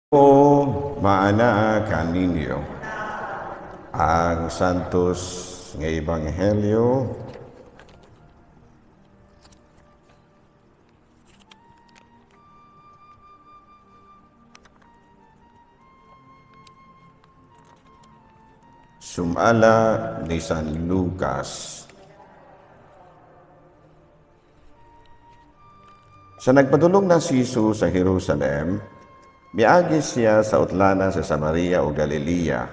O maana kaninyo ang santos nga ebanghelyo sumala ni San Lucas. Sa nagpadulong na si Jesus sa Jerusalem, miagi siya sa utlanan sa Samaria o Galilea.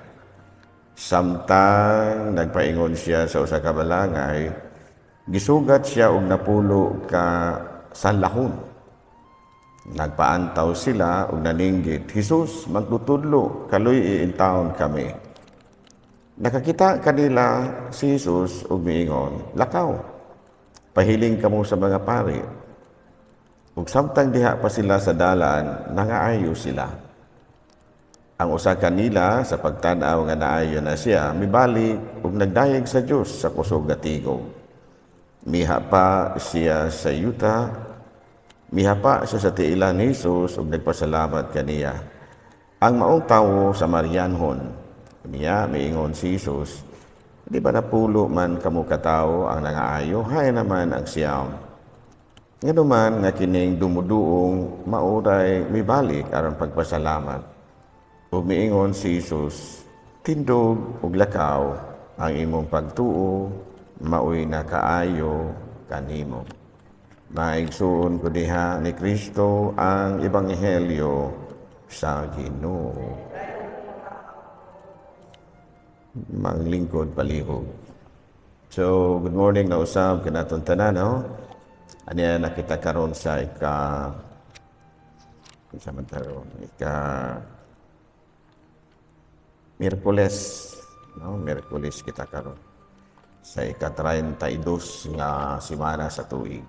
Samtang nagpaingon siya sa usa ka balangay, gisugat siya og napulo ka sanlahon. Nagpaantaw sila og naninggit, "Jesus, magtutudlo, kaloy iintawon kami." Nakakita kanila si Jesus og miingon, "Lakaw, pahiling kamo sa mga pari." Ug samtang diha pa sila sa dalan, nangaayo sila. Ang usa kanila sa pagtan-aw nga naayo na siya, mibalik ug nagdayeg sa Dios sa kusog nga tigom. Miha pa siya sa yuta, miha pa siya sa tiilan ni Jesus ug nagpasalamat kaniya. Ang maong tawo sa Marianhon, niya miingon si Jesus, "Di ba napulo man kamo katawo ang nangaayo? Hay naman ang siyam." Nga naman nga kining dumuduong mauray mibalik aron pagpasalamat. Ug miingon si Jesus, "Tindog ug lakaw ang imong pagtuo, maoy na kaayo kanimo." Maigsuon ko diha ni Kristo ang ebanghelyo sa Ginoo. Manglingkod palihog. So, good morning na usab kanaton tanan, no? Aniya nakita karon sa Miyerkules, no? Miyerkules kita karon sa ika-32 nga semana sa tuig.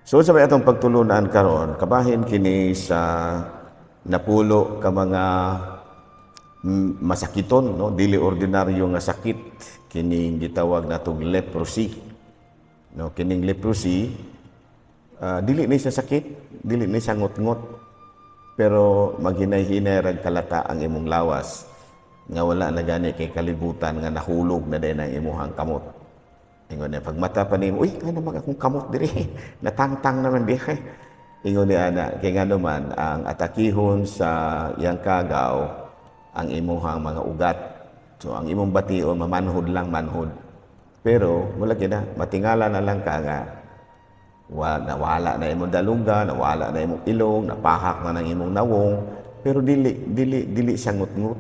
So sa atong pagtulunan karon, kabahin kini sa napulo ka mga masakiton, no? Dili ordinaryo nga sakit, kining gitawag natong leprosy. No, kining leprosy, dili ni siya sakit, dili ni siya ngot-ngot, pero maghinay-hinay rag kalata ang imong lawas nga wala na gani kay kalibutan nga nahulog na din ang imuhang kamot. Ingon niya, pag mata pa nimo, "Uy, ano mag akong kamot diri, natangtang naman diha." Ingon niya ana, kay nga naman ang atakihon sa iyang kagaw ang imuhang mga ugat. So ang imong bation mamanhod lang manhod. Pero wala gina, matingala na lang ka nga nawala na imong dalungga, nawala na imong ilong, napahak na ng imong nawong, pero dili siya ngut-ngut.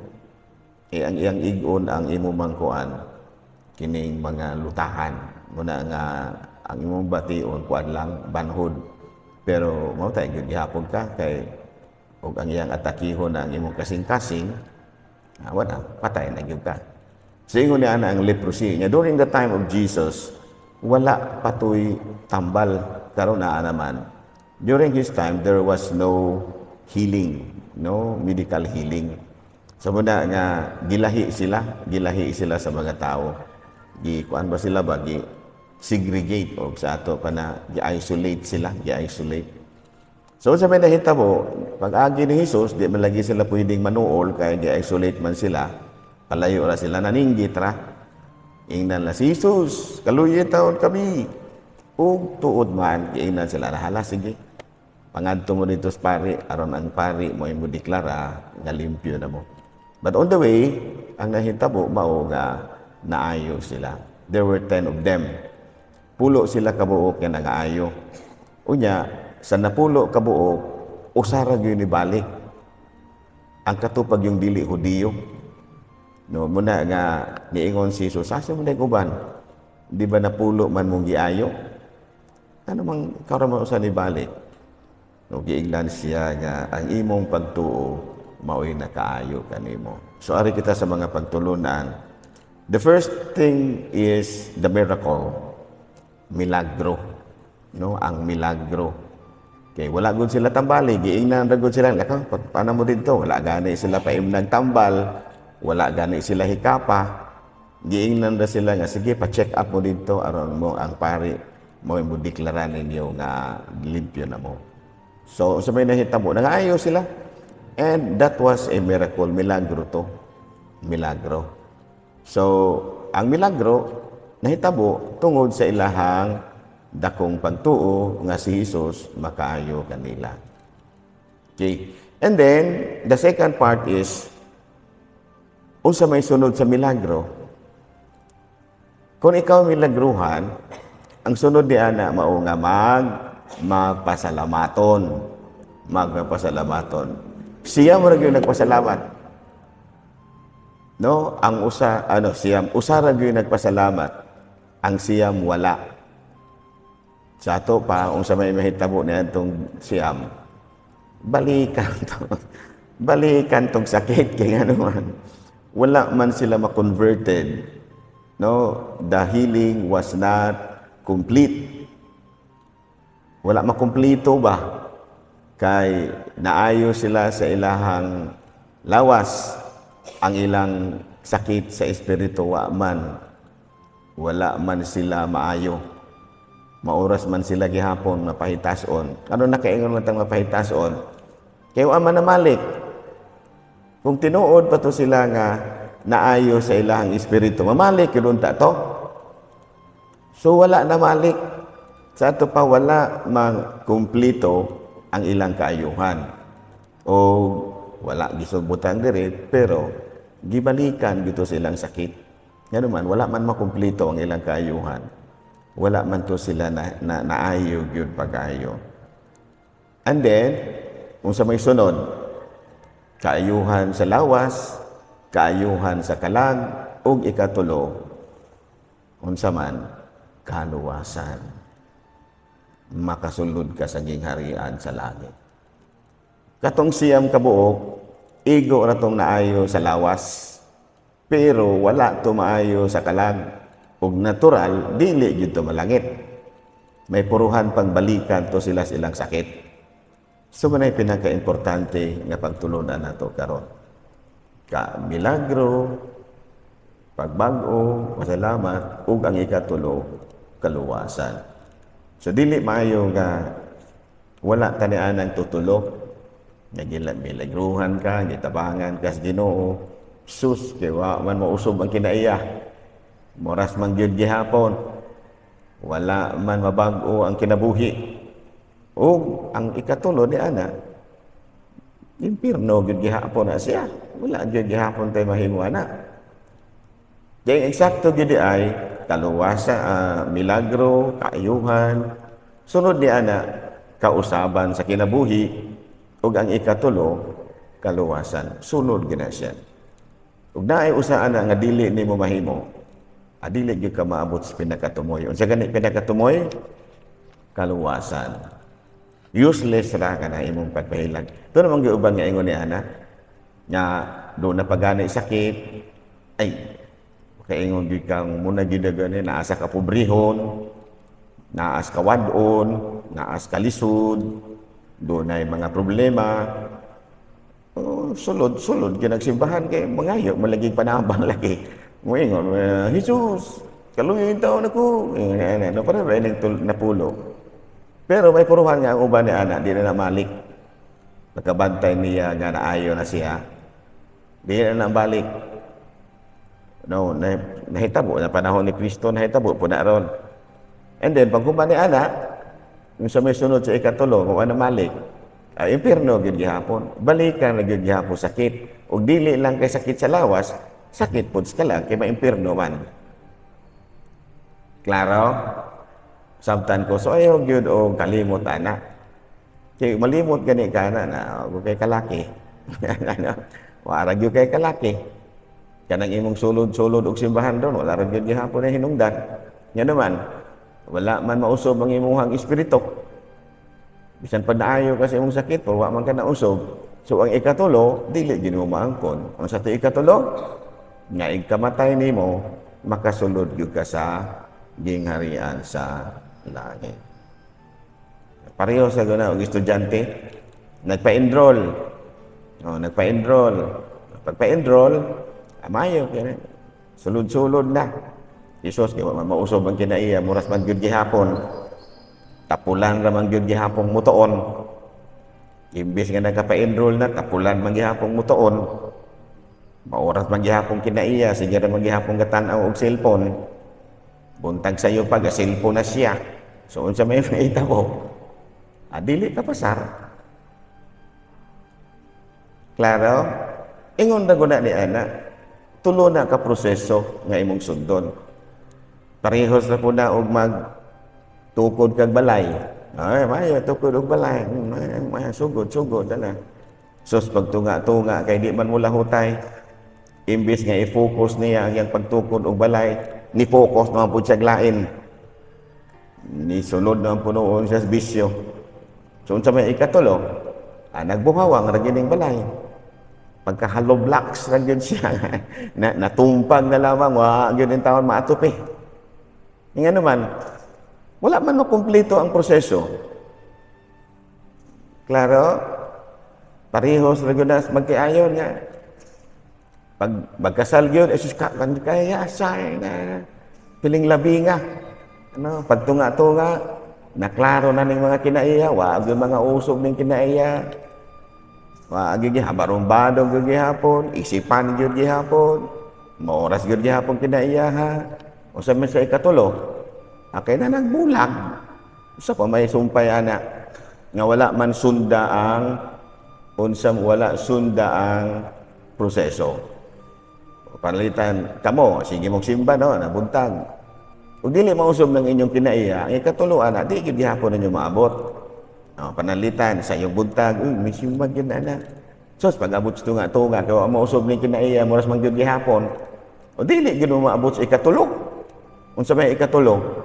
Ang iyang igon ang imong mangkuan kining mga lutahan muna nga ang imong bation kuan lang banhod. Pero mao tay gyud gihapon ka kay og ang iyang atakihon ang imong kasing-kasing, wala patay na gyud ka. So ingon niya ang leprosy niya during the time of Jesus, wala patoy tambal karon na naman. During his time there was no healing, no medical healing. So muna nga gilahi sila sa mga tao. Kuan ba sila ba segregate o sa ato pa na gi-isolate sila. So sa may nahitabo, pag-agi ni Jesus, di man lagi sila pwedeng manuol kaya gi-isolate man sila. Palayo ra sila, naninggit ra. Ingnan la si Jesus, kaluya taon kami. Ug tuod man, giingnan sila, "Hala, sige. Pangadto mo dito sa pari, aron ang pari mo imo deklara nga limpyo na mo." But on the way, ang nahitabo mao nga naayo sila. There were 10 of them. Pulo sila kabuok nga nangaayo. Unya, sa napulo kabuok, usara gyud ni balik. Ang katupag yung dili Hudiyo. No, muna nga niingon si Jesus, "Asa mo dayong uban? Di ba napulo man mong giayo? Ano mang karon usa ni balik?" No, giingnan siya nga ang imong pagtuo mao'y nakaayo kanimo. So ari kita sa mga pagtulunan. The first thing is the miracle, milagro. No, ang milagro. Kay wala gud sila tambali, giingnan ra gud sila, "Lakaw, paano mo dito?" Wala gani sila paimnag tambal. Wala gani sila hikapa. Giingnan ra sila nga, "Sige, pa-check up mo dito aron mo ang pari mo deklara ninyo nga limpyo na mo." So sa may nahitabo, nangaayo sila. And that was a miracle, milagro to. Milagro. So, ang milagro, nahitabo tungod sa ilahang dakong pagtuo nga si Jesus makaayo kanila. Okay. And then, the second part is, unsa may sunod sa milagro. Kung ikaw milagruhan, ang sunod di ana mao nga magpasalamaton. Siya mo rin yung nagpasalamat. No, ang usa ra gyud nagpasalamat. Ang siyam wala. Sa ato pa unsa may mahitabo niadtong siyam. Balikan tong sakit kay nganuman. Wala man sila ma-converted. No, the healing was not complete. Wala makumpleto ba? Kay naayo sila sa ilahang lawas ang ilang sakit sa espiritu wa man. Wala man sila maayo. Mauras man sila gihapon mapahitason. Ano nakaingon man tang mapahitason? Kay wa man namalik. Kung tinuod pa to sila nga naayo sa ilahang espiritu, mamalik yun ta to. So wala namalik. Sa ato pa wala mang-kumplito ang ilang kaayuhan. O wala gisugbutan diri, pero gibalikan dito sa ilang sakit. Nga naman, wala man makumplito ang ilang kaayuhan. Wala man to sila naayo yun pag-ayo. And then, kung sa may sunod, kaayuhan sa lawas, kaayuhan sa kalag, ug ikatulo, unsa man, kaluwasan. Makasulod ka sa gingharian sa langit. Katong siyam kabuok, igo ra tong naayo sa lawas, pero wala to maayo sa kalag, ug natural, dili gyud to malangit. May puruhan pang balikan to sila silang sakit. So manay pinaka-importante nga pagtulunan nato karon. Ka milagro, pagbag-o, pasalamat, ug ang ikatulo, kaluwasan. So dili maayo nga wala tanianang tutulo. Milagruhan ka, gitabangan ka sa Ginoo. Sus, kay wa man mausob ang kinaiya. Moras man gyud gihapon. Wala man mabag-o ang kinabuhi. O ang ikatulo di ana, impirno gyud gihapon na siya. Wala gyud gihapon tay mahimo ana. Kaya eksakto gyud ay kaluwasa, milagro, kaayuhan. Sunod di ana, kausaban sa kinabuhi, ug ang ikatulo, kaluwasan. Sunod gina siya. Ug naay usaan na nga dili nimo mahimo, dili gyud ka maabot sa pinakatumoy. Unsa gani pinakatumoy? Kaluwasan. Useless ra ka na imong pagpahilag. Ito namang giuban nga ingon ni ana, nga doon na pagani sakit, ay, kaingon gyud kang muna gyud gani naasa ka pobrehon, naas ka wadon, naas ka lisod, doon ay mga problema. Sulod ginagsimbahan kay mangayo malaging panabang lagi. Moingon, Jesus, kaluyin taon ako. No, para ba napulo. Pero may puruhan nga ang uban ni ana, di na namalik. Nakabantay niya nga naayo na siya. Di na nabalik. No, nahitabo na panahon ni Kristo, nahitabo po na ron. And then, pagkuman ni ana, yung sa may sunod sa ikatulo, kung ano malik, impirno gyud gihapon. Balikan na gyud gihapon sakit. Ug dili lang kay sakit sa lawas, sakit pud sa kalag kay maimpirno man. Klaro? Sabtan ko, so ayaw gyud og kalimot ana. Kay malimot gani ka na kay kalaki. Ano? Wala gyud kay kalaki. Kanang imong sulod-sulod og simbahan doon, wala ra gyud gihapon na hinungdan. Nya naman, wala man mausob ang imong espiritu. Bisan pa naayo ka sa imong sakit, pero wa man ka nausob. So ang ikatulo, dili gyud mo maangkon. Ang sa ikatulo, nga igkamatay nimo, makasulod gyud ka sa gingharian sa langit. Pareho sa guna og estudyante, nagpa-enroll. Pagpa-enroll, amayo kaya sulod-sulod na. Jesus kay wa mausob ang kinaiya, muras man gyud gihapon. Tapulan ra man gyud gihapon mutuon. Imbis nga nagkapa-enroll na, tapulan manggihapong mutuon. Maoras manggihapong kinaiya, sige na manggihapong gatanaw og cellphone. Buntag sa iyo pa, cellphone na siya. So, unsa may makita ko, dili ka pasar. Klaro? Ingon na guna ni ana, tulo na ka proseso nga imong sundon. Parehos na po na og magtukod kag balay. Ay, maya, tukod og balay. Maya, sugod, dala. Sus, pagtunga-tunga, kay di man mula hutay. Imbis nga i-focus niya ang iyang pagtukod og balay, ni-focus naman po siya lain. Ni-sunod naman po noon siya sa bisyo. So, unsa may ikatulo, nagbuhawang ragining balay. Pagka-hollow blocks lang yun siya. Natumpag na lamang, yun yung taon maatupi. Nga naman, wala man makumpleto ang proseso. Klaro? Parehos na yun na magkiayon nga. Pag magkasal yun, esus ka, kaya say na piling labi nga. Pagtunga-tunga, naklaro na ng mga kinaiya, wag yung mga usog ng kinaiya. Barumbadong gyud gihapon, isipan gyud gihapon, maoras gyud gihapon kinaiyaha. O sa man sa ikatulo, kay na nagbulag. Usa pa may sumpay ana nga wala man sunda ang proseso. Panalitan kamo, sige mong simba no, nabuntag. Kung dili mausob ng inyong kinaiya, ang ikatulo ana, di gyud gihapon ninyo maabot. Panalitan sa iyong buntag, may simbag yun na. Sos, pag-abot sa tunga-tunga, kaya mausob ni kinaiya, moras man yun gihapon. O dili, yun maabot sa ikatulog. Kung sa may ikatulog,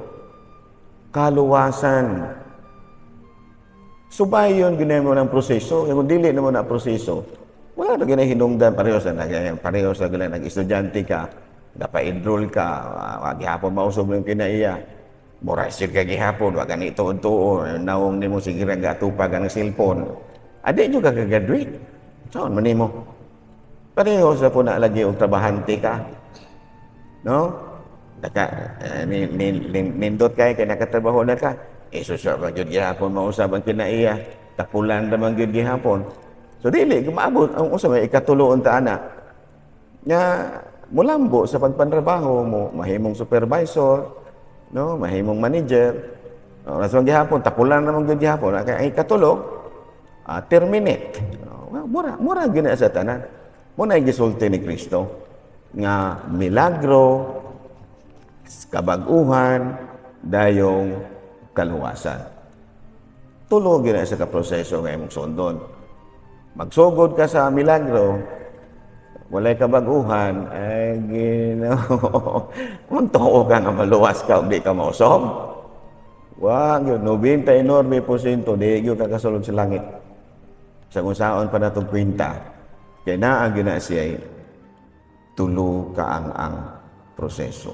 kaluwasan. Subay yun, ginawa mo ng proseso. Kung dili naman na proseso, wala na ginahinungdan. Parehos na nag-estudyante ka, napa-enroll ka, gihapon mausob ng kinaiya. Moras yun ka gihapon, wag ni tuon-tuon, naong ni mo sige gatupag ang cellphone. Adi nyo kagagraduate. Saan man mo? Pareho sa po na lagi og trabahante ka. No? Nindot kay nakatrabaho na ka. Susya ba yun gihapon, mausap ang kinaiya. Tapulan naman yun gihapon. So dili, maabot ang usap may ikatuloon ta ana. Nga mulambo sa pagpantrabaho mo, mahimong supervisor, no, mahimong manager. Nasong gihapon, tapulan naman gyud gihapon. Kay ikatulo, terminate. Mura gina sa tanan. Muna gisulti ni Kristo nga milagro, kabag-uhan, dayong kaluwasan. Tulo gina sa kaproseso nga imong sundon. Magsugod ka sa milagro, walay kabag-uhan, ay Ginoo. Magtuo ka nga maluwas ka, hindi ka mausob. Wag yun, 99% di yun kakasulod sa langit. Sa kung saan pa na itong kwinta, kaya naag yun na siya, tulo ang proseso.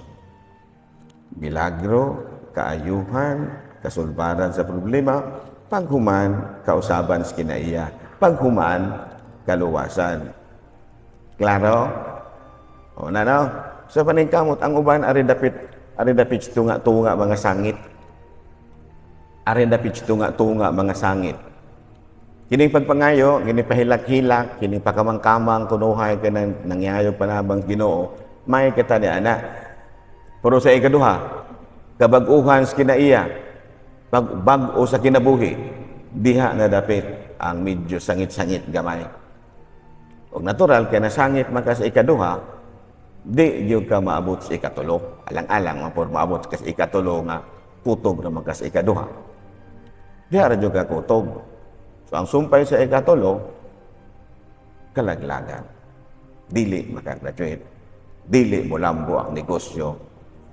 Milagro, kaayuhan, kasulbaran sa problema, paghuman, kausaban sa kinaiya, paghuman, kaluwasan. Klaro? O na no? Sa paningkamot, ang uban ari dapit tunga-tunga mga sangit. Ari dapit tunga-tunga mga sangit. Kining pagpangayo, kining pahilak-hilak, kining pakamang-kamang kunuhay ka ng nangyayo panabang Ginoo, may kita ni ana. Pero sa ikaduha, kabag-uhan sa kinaiya, bag-o sa kinabuhi, diha na dapit ang medyo sangit-sangit gamay. O natural, kaya nasangit maka sa ikaduha, di yung ka maabot sa ikatulo. Alang-alang, maabot ka sa ikatulo nga, kutob naman ka sa ikaduha. Di haran yung ka kutob. So, ang sumpay sa ikatulo, kalaglagan. Dili makagraduate. Dili mulambo ang negosyo.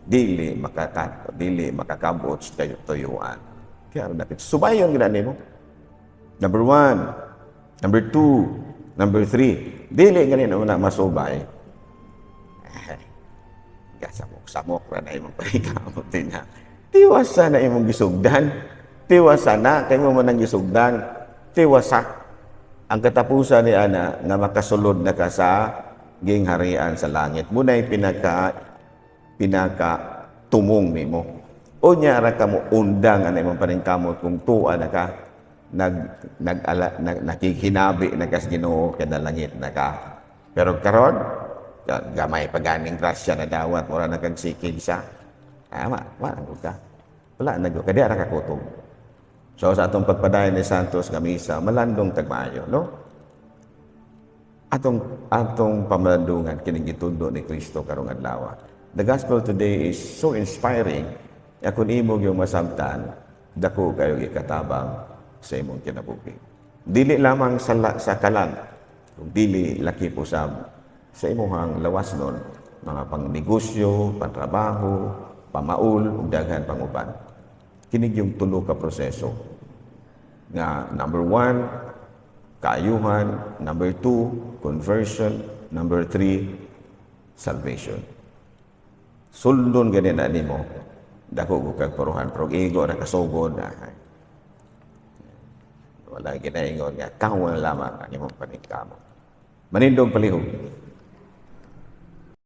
Dili makakabot sa tuyuan. Kaya dapat subayon gina mo. Number 1. Number 2. Number 3. Dili ganin na masubay. Samok na imong pagkamot na. Tiwasa na imong gisugdan. Tiwasa na kay mo man ang gisugdan. Tiwasa ang katapusan ni ana nga makasulod na ka sa gingharian sa langit. Munay pinaka tumong nimo. Unya ra kamo undang ana imong paningkamot kung tuwa na ka nakikinabi na kas Ginoo kada langit naka. Pero karon gamay paganing grasya na dawat mura nagagsikig sa. Wala ka. Wala na kadi ara ka kutob. So sa atong pagpadayon ni Santos nga misa malandong tagmaayo, no? Atong pamalandungan kining gitundo ni Kristo karong adlaw. The gospel today is so inspiring. Kung imong yung masabtan, dako kayo ikatabang sa imong kinabuhi. Dili lamang sa kalan, kung dili laki po sa imong lawas nun, mga pangnegosyo, pantrabaho, pamaul, ug daghan panguban. Kinig yung tulo ka proseso. Nga, number 1, kaayuhan. Number 2, conversion. Number 3, salvation. Suldon ganin na nimo, dako kag paruhan, pero igo na kasugod na. Wala ginaingon nga, kawan lamang ang imong paningkamo. Manindong palihog.